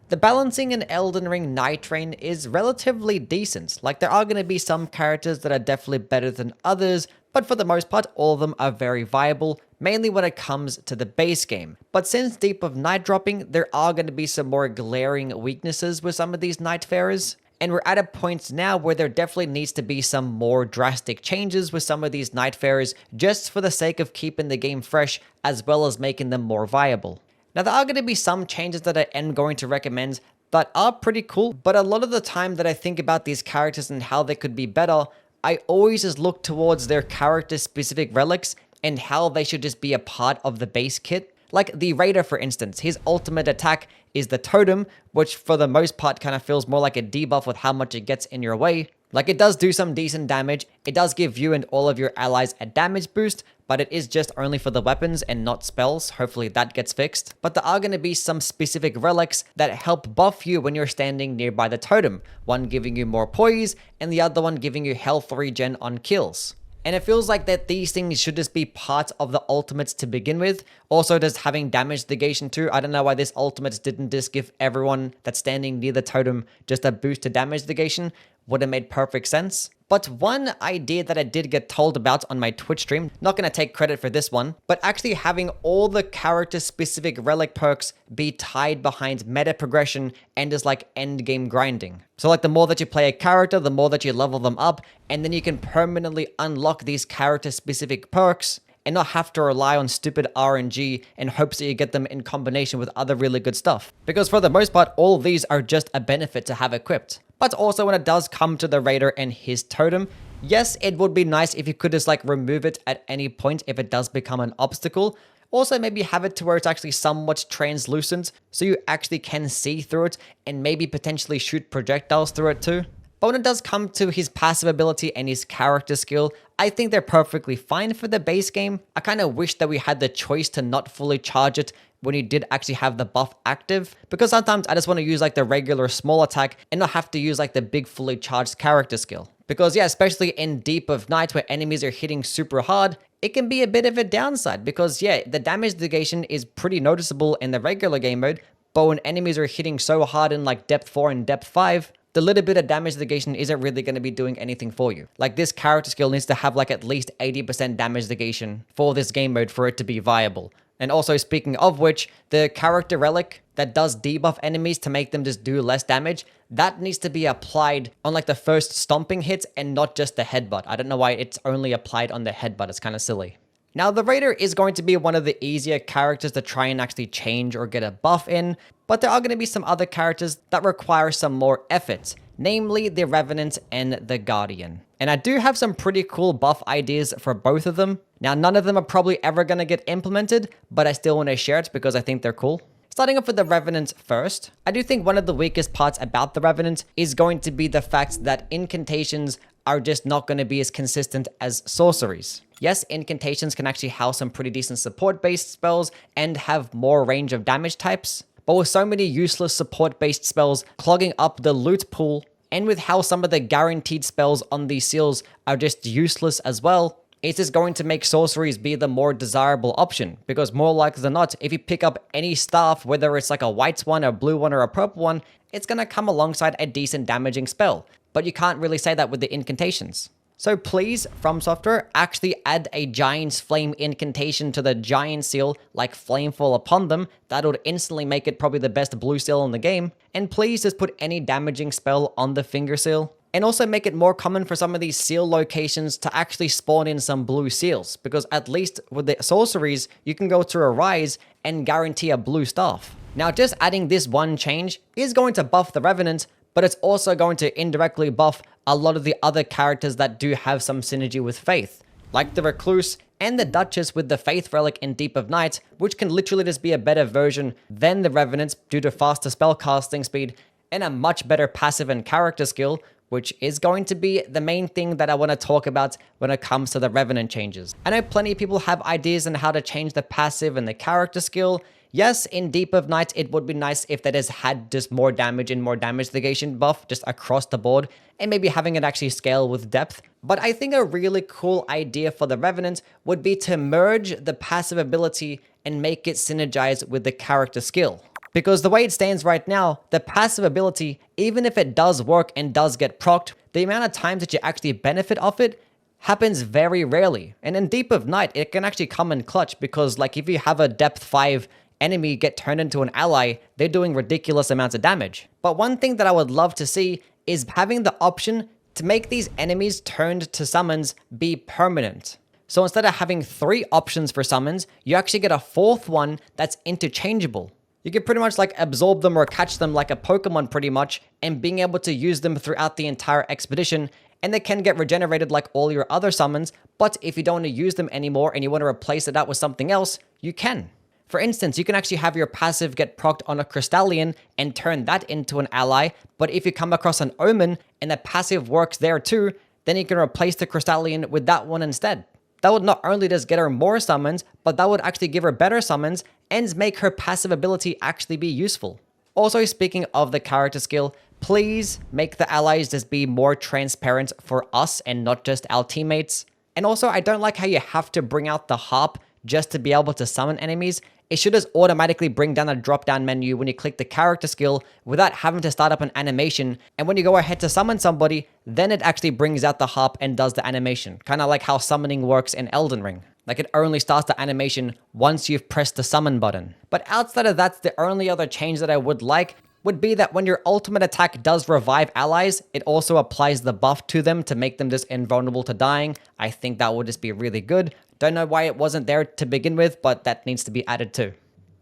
The balancing in Elden Ring Nightreign is relatively decent. Like, there are going to be some characters that are definitely better than others, but for the most part, all of them are very viable, mainly when it comes to the base game. But since Deep of Night dropping, there are going to be some more glaring weaknesses with some of these Nightfarers. And we're at a point now where there definitely needs to be some more drastic changes with some of these Nightfarers, just for the sake of keeping the game fresh, as well as making them more viable. Now, there are going to be some changes that I am going to recommend that are pretty cool, but a lot of the time that I think about these characters and how they could be better, I always just look towards their character-specific relics and how they should just be a part of the base kit. Like the Raider, for instance, his ultimate attack is the Totem, which for the most part kind of feels more like a debuff with how much it gets in your way. Like, it does do some decent damage, it does give you and all of your allies a damage boost, but it is just only for the weapons and not spells. Hopefully that gets fixed. But there are going to be some specific relics that help buff you when you're standing nearby the totem, one giving you more poise and the other one giving you health regen on kills. And it feels like that these things should just be part of the ultimates to begin with. Also, does having damage negation too. I don't know why this ultimates didn't just give everyone that's standing near the totem just a boost to damage negation. Would have made perfect sense. But one idea that I did get told about on my Twitch stream, not going to take credit for this one, but actually having all the character-specific relic perks be tied behind meta progression and is like endgame grinding. So like, the more that you play a character, the more that you level them up, and then you can permanently unlock these character-specific perks and not have to rely on stupid RNG in hopes that you get them in combination with other really good stuff. Because for the most part, all of these are just a benefit to have equipped. But also when it does come to the Raider and his totem, yes, it would be nice if you could just like remove it at any point if it does become an obstacle. Also, maybe have it to where it's actually somewhat translucent, so you actually can see through it and maybe potentially shoot projectiles through it too. But when it does come to his passive ability and his character skill, I think they're perfectly fine for the base game. I kind of wish that we had the choice to not fully charge it when you did actually have the buff active, because sometimes I just want to use like the regular small attack and not have to use like the big fully charged character skill. Because yeah, especially in Deep of Night where enemies are hitting super hard, it can be a bit of a downside because yeah, the damage negation is pretty noticeable in the regular game mode, but when enemies are hitting so hard in like depth 4 and depth 5, the little bit of damage negation isn't really going to be doing anything for you. Like, this character skill needs to have like at least 80% damage negation for this game mode for it to be viable. And also, speaking of which, the character relic that does debuff enemies to make them just do less damage, that needs to be applied on like the first stomping hits and not just the headbutt. I don't know why it's only applied on the headbutt. It's kind of silly. Now, the Raider is going to be one of the easier characters to try and actually change or get a buff in, but there are going to be some other characters that require some more effort, namely the Revenant and the Guardian. And I do have some pretty cool buff ideas for both of them. Now, none of them are probably ever going to get implemented, but I still want to share it because I think they're cool. Starting off with the Revenant first, I do think one of the weakest parts about the Revenant is going to be the fact that incantations are just not going to be as consistent as sorceries. Yes, incantations can actually house some pretty decent support-based spells and have more range of damage types, but with so many useless support-based spells clogging up the loot pool, and with how some of the guaranteed spells on these seals are just useless as well, it's just going to make sorceries be the more desirable option, because more likely than not, if you pick up any staff, whether it's like a white one, a blue one, or a purple one, it's going to come alongside a decent damaging spell. But you can't really say that with the incantations. So please, From Software, actually add a Giant's Flame incantation to the Giant Seal, like Flamefall upon them. That would instantly make it probably the best blue seal in the game. And please just put any damaging spell on the Finger Seal. And also make it more common for some of these seal locations to actually spawn in some blue seals, because at least with the sorceries, you can go to a Rise and guarantee a blue staff. Now, just adding this one change is going to buff the Revenant, but it's also going to indirectly buff a lot of the other characters that do have some synergy with Faith, like the Recluse and the Duchess with the Faith Relic in Deep of Night, which can literally just be a better version than the Revenant due to faster spellcasting speed and a much better passive and character skill, which is going to be the main thing that I want to talk about when it comes to the Revenant changes. I know plenty of people have ideas on how to change the passive and the character skill. Yes, in Deep of Night, it would be nice if that has had just more damage and more damage negation buff just across the board, and maybe having it actually scale with depth. But I think a really cool idea for the Revenant would be to merge the passive ability and make it synergize with the character skill. Because the way it stands right now, the passive ability, even if it does work and does get procced, the amount of times that you actually benefit off it happens very rarely. And in Deep of Night, it can actually come in clutch because like if you have a depth 5 enemy get turned into an ally, they're doing ridiculous amounts of damage. But one thing that I would love to see is having the option to make these enemies turned to summons be permanent. So instead of having 3 options for summons, you actually get a 4th one that's interchangeable. You can pretty much like absorb them or catch them like a Pokemon pretty much, and being able to use them throughout the entire expedition, and they can get regenerated like all your other summons, but if you don't want to use them anymore and you want to replace it out with something else, you can. For instance, you can actually have your passive get procced on a Crystallian and turn that into an ally, but if you come across an Omen and the passive works there too, then you can replace the Crystallian with that one instead. That would not only just get her more summons, but that would actually give her better summons and make her passive ability actually be useful. Also, speaking of the character skill, please make the allies just be more transparent for us and not just our teammates. And also, I don't like how you have to bring out the harp just to be able to summon enemies. It should just automatically bring down a drop-down menu when you click the character skill without having to start up an animation. And when you go ahead to summon somebody, then it actually brings out the harp and does the animation. Kind of like how summoning works in Elden Ring. Like it only starts the animation once you've pressed the summon button. But outside of that, the only other change that I would like would be that when your ultimate attack does revive allies, it also applies the buff to them to make them just invulnerable to dying. I think that would just be really good. Don't know why it wasn't there to begin with, but that needs to be added too.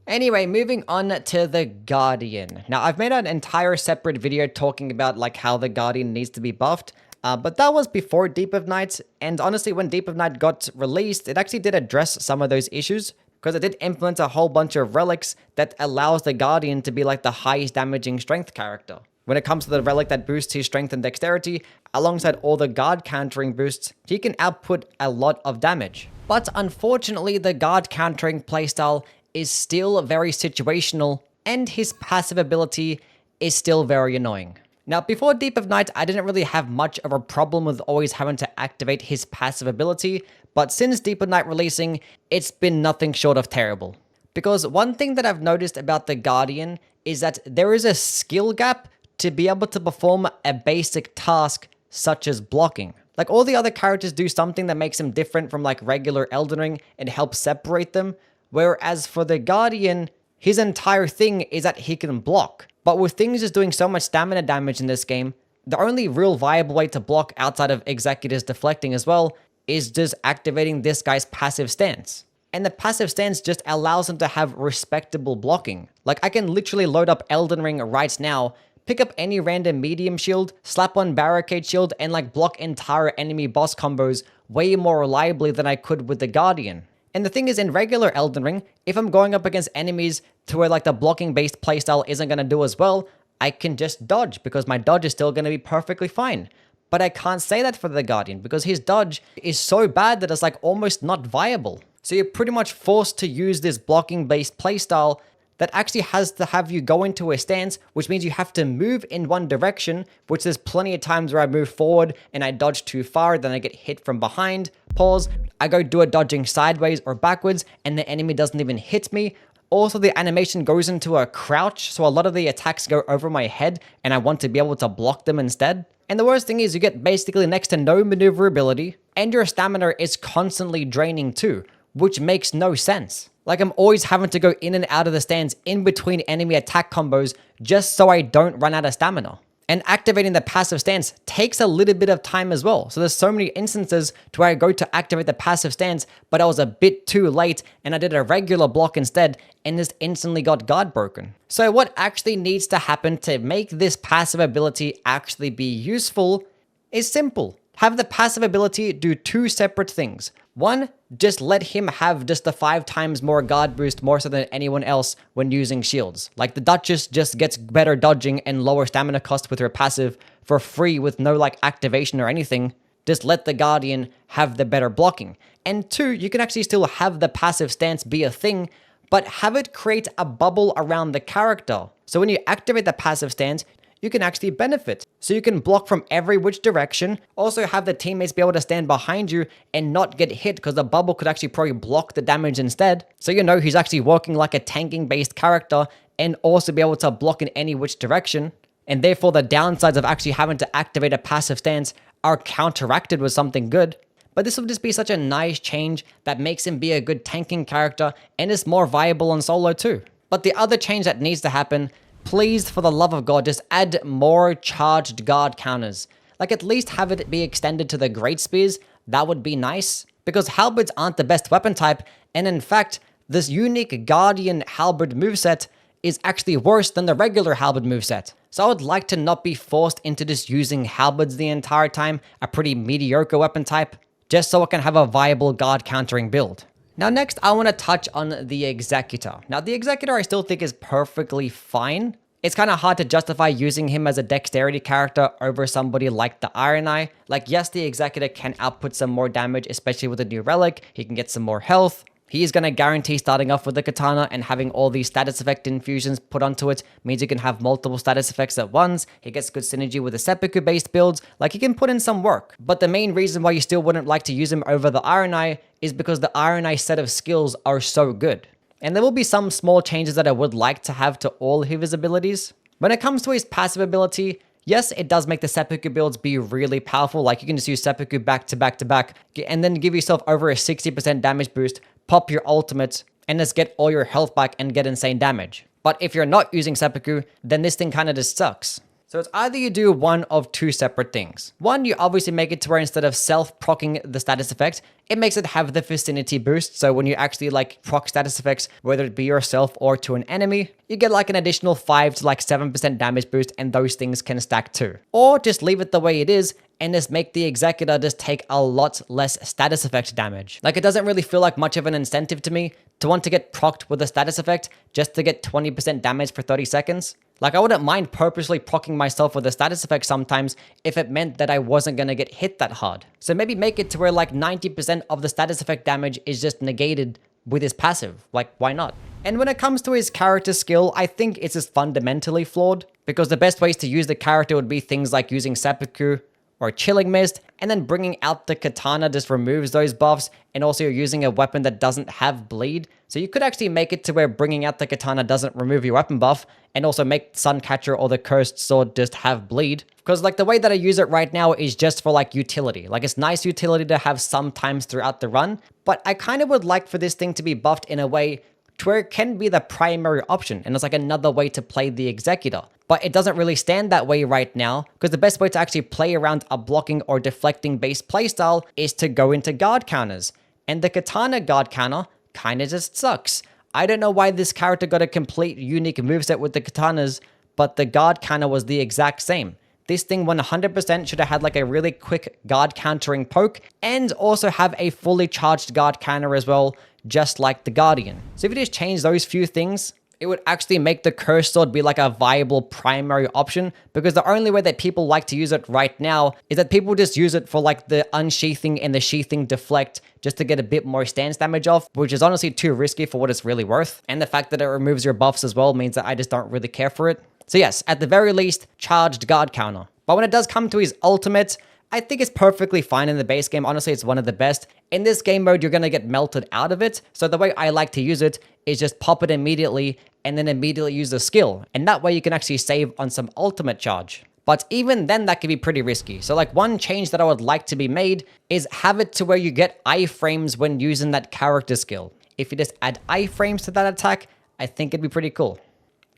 Anyway, moving on to the Guardian. Now, I've made an entire separate video talking about like how the Guardian needs to be buffed, but that was before Deep of Night, and honestly, when Deep of Night got released, it actually did address some of those issues, because it did implement a whole bunch of relics that allows the Guardian to be like the highest damaging strength character. When it comes to the relic that boosts his strength and dexterity, alongside all the guard countering boosts, he can output a lot of damage. But unfortunately, the guard countering playstyle is still very situational, and his passive ability is still very annoying. Now, before Deep of Night, I didn't really have much of a problem with always having to activate his passive ability, but since Deep of Night releasing, it's been nothing short of terrible. Because one thing that I've noticed about the Guardian is that there is a skill gap to be able to perform a basic task such as blocking. Like all the other characters do something that makes them different from like regular Elden Ring and helps separate them, whereas for the Guardian, his entire thing is that he can block. But with things just doing so much stamina damage in this game, the only real viable way to block outside of Executor's deflecting as well is just activating this guy's passive stance. And the passive stance just allows him to have respectable blocking. Like I can literally load up Elden Ring right now, pick up any random medium shield, slap on barricade shield, and like block entire enemy boss combos way more reliably than I could with the Guardian. And the thing is, in regular Elden Ring, if I'm going up against enemies to where like the blocking based playstyle isn't going to do as well, I can just dodge because my dodge is still going to be perfectly fine. But I can't say that for the Guardian because his dodge is so bad that it's like almost not viable. So you're pretty much forced to use this blocking based playstyle that actually has to have you go into a stance, which means you have to move in one direction, which there's plenty of times where I move forward and I dodge too far, then I get hit from behind, pause, I go do a dodging sideways or backwards, and the enemy doesn't even hit me. Also, the animation goes into a crouch, so a lot of the attacks go over my head, and I want to be able to block them instead. And the worst thing is you get basically next to no maneuverability, and your stamina is constantly draining too, which makes no sense. Like I'm always having to go in and out of the stance in between enemy attack combos just so I don't run out of stamina. And activating the passive stance takes a little bit of time as well. So there's so many instances to where I go to activate the passive stance, but I was a bit too late and I did a regular block instead and just instantly got guard broken. So what actually needs to happen to make this passive ability actually be useful is simple. Have the passive ability do 2 separate things. One, just let him have just the 5 times more guard boost more so than anyone else when using shields. Like the Duchess just gets better dodging and lower stamina cost with her passive for free with no like activation or anything. Just let the Guardian have the better blocking. And 2, you can actually still have the passive stance be a thing, but have it create a bubble around the character. So when you activate the passive stance, you can actually benefit. So you can block from every which direction, also have the teammates be able to stand behind you and not get hit because the bubble could actually probably block the damage instead. So you know he's actually working like a tanking based character and also be able to block in any which direction. And therefore the downsides of actually having to activate a passive stance are counteracted with something good. But this will just be such a nice change that makes him be a good tanking character and is more viable on solo too. But the other change that needs to happen, please, for the love of God, just add more charged guard counters. Like at least have it be extended to the great spears. That would be nice. Because halberds aren't the best weapon type. And in fact, this unique Guardian halberd moveset is actually worse than the regular halberd moveset. So I would like to not be forced into just using halberds the entire time, a pretty mediocre weapon type, just so I can have a viable guard countering build. Now next, I want to touch on the Executor. Now the Executor I still think is perfectly fine. It's kind of hard to justify using him as a dexterity character over somebody like the Iron Eye. Like yes, the Executor can output some more damage, especially with a new relic. He can get some more health. He is going to guarantee starting off with the katana and having all these status effect infusions put onto it means you can have multiple status effects at once. He gets good synergy with the seppuku based builds. Like he can put in some work. But the main reason why you still wouldn't like to use him over the Iron Eye is because the Iron Eye set of skills are so good. And there will be some small changes that I would like to have to all of his abilities. When it comes to his passive ability, yes, it does make the seppuku builds be really powerful. Like you can just use seppuku back to back to back and then give yourself over a 60% damage boost, pop your ultimate, and just get all your health back and get insane damage. But if you're not using seppuku, then this thing kind of just sucks. So it's either you do one of two separate things. One, you obviously make it to where instead of self-proccing the status effect, it makes it have the vicinity boost. So when you actually like proc status effects, whether it be yourself or to an enemy, you get like an additional 5 to like 7% damage boost, and those things can stack too. Or just leave it the way it is and just make the Executor just take a lot less status effect damage. Like it doesn't really feel like much of an incentive to me to want to get procced with a status effect just to get 20% damage for 30 seconds. Like I wouldn't mind purposely proccing myself with a status effect sometimes if it meant that I wasn't going to get hit that hard. So maybe make it to where like 90% of the status effect damage is just negated with his passive. Like why not? And when it comes to his character skill, I think it's just fundamentally flawed because the best ways to use the character would be things like using seppuku or Chilling Mist, and then bringing out the katana just removes those buffs, and also you're using a weapon that doesn't have bleed. So you could actually make it to where bringing out the katana doesn't remove your weapon buff, and also make Suncatcher or the Cursed Sword just have bleed. Because like the way that I use it right now is just for like utility. Like it's nice utility to have sometimes throughout the run, but I kind of would like for this thing to be buffed in a way to where it can be the primary option, and it's like another way to play the Executor. But it doesn't really stand that way right now, because the best way to actually play around a blocking or deflecting based playstyle is to go into guard counters. And the katana guard counter kinda just sucks. I don't know why this character got a complete unique moveset with the katanas, but the guard counter was the exact same. This thing 100% should have had like a really quick guard countering poke, and also have a fully charged guard counter as well, just like the Guardian. So if you just change those few things, it would actually make the Cursed Sword be like a viable primary option, because the only way that people like to use it right now is that people just use it for like the unsheathing and the sheathing deflect just to get a bit more stance damage off, which is honestly too risky for what it's really worth. And the fact that it removes your buffs as well means that I just don't really care for it. So yes, at the very least, charged guard counter. But when it does come to his ultimate, I think it's perfectly fine in the base game. Honestly, it's one of the best. In this game mode, you're going to get melted out of it. So the way I like to use it is just pop it immediately and then immediately use the skill. And that way you can actually save on some ultimate charge. But even then, that can be pretty risky. So like one change that I would like to be made is have it to where you get iframes when using that character skill. If you just add iframes to that attack, I think it'd be pretty cool.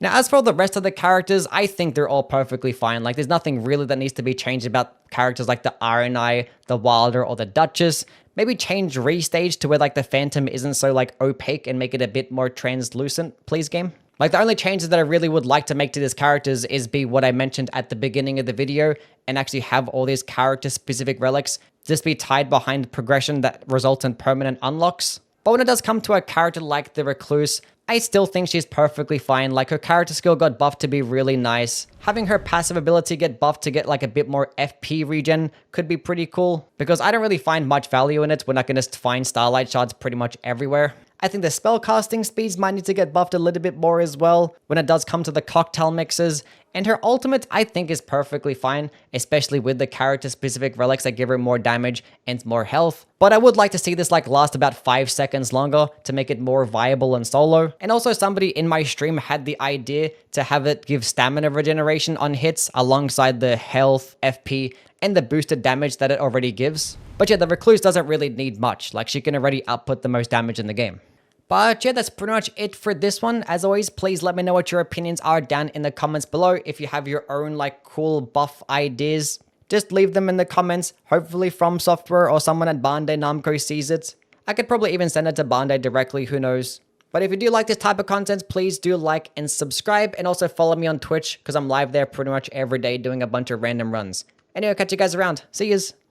Now, as for the rest of the characters, I think they're all perfectly fine. Like, there's nothing really that needs to be changed about characters like the Iron Eye, the Wilder, or the Duchess. Maybe change Restage to where, like, the Phantom isn't so, like, opaque and make it a bit more translucent, please, game. Like, the only changes that I really would like to make to these characters is be what I mentioned at the beginning of the video and actually have all these character-specific relics just be tied behind progression that results in permanent unlocks. But when it does come to a character like the Recluse, I still think she's perfectly fine. Like, her character skill got buffed to be really nice. Having her passive ability get buffed to get like a bit more FP regen could be pretty cool, because I don't really find much value in it when I can just find Starlight Shards pretty much everywhere. I think the spellcasting speeds might need to get buffed a little bit more as well when it does come to the cocktail mixes, And her ultimate, I think, is perfectly fine, especially with the character-specific relics that give her more damage and more health. But I would like to see this like last about 5 seconds longer to make it more viable in solo. And also somebody in my stream had the idea to have it give stamina regeneration on hits alongside the health, FP, and the boosted damage that it already gives. But yeah, the Recluse doesn't really need much, like she can already output the most damage in the game. But yeah, that's pretty much it for this one. As always, please let me know what your opinions are down in the comments below. If you have your own like cool buff ideas, just leave them in the comments. Hopefully From Software or someone at Bandai Namco sees it. I could probably even send it to Bandai directly, who knows. But if you do like this type of content, please do like and subscribe, and also follow me on Twitch because I'm live there pretty much every day doing a bunch of random runs. Anyway, catch you guys around. See yous.